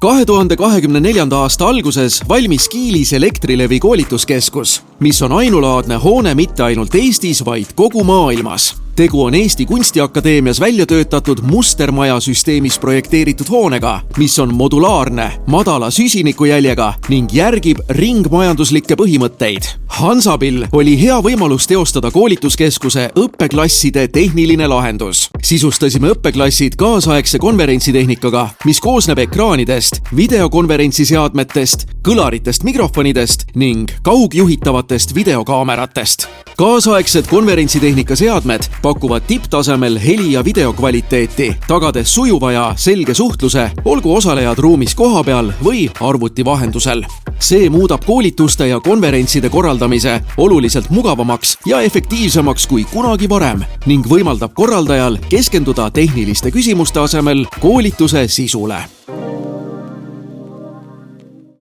2024. aasta alguses valmis Kiilis Elektrilevi koolituskeskus, mis on ainulaadne hoone mitte ainult Eestis, vaid kogu maailmas. Tegu on Eesti Kunstiakadeemias välja töötatud mustermaja süsteemis projekteeritud hoonega, mis on modulaarne, madala süsinikujäljega ning järgib ringmajanduslikke põhimõtteid. Hansabil oli hea võimalus teostada koolituskeskuse õppeklasside tehniline lahendus. Sisustasime õppeklassid kaasaegse konverentsitehnikaga, mis koosneb ekraanidest, videokonverentsiseadmetest, kõlaritest mikrofonidest ning kaugjuhitavatest videokaameratest. Kaasaegsed konverentsitehnika seadmed pakuvad tipptasemel heli- ja videokvaliteeti, tagades sujuva ja selge suhtluse, olgu osalejad ruumis kohapeal või arvuti vahendusel. See muudab koolituste ja konverentside korraldamise oluliselt mugavamaks ja efektiivsemaks kui kunagi varem ning võimaldab korraldajal keskenduda tehniliste küsimuste asemel koolituse sisule.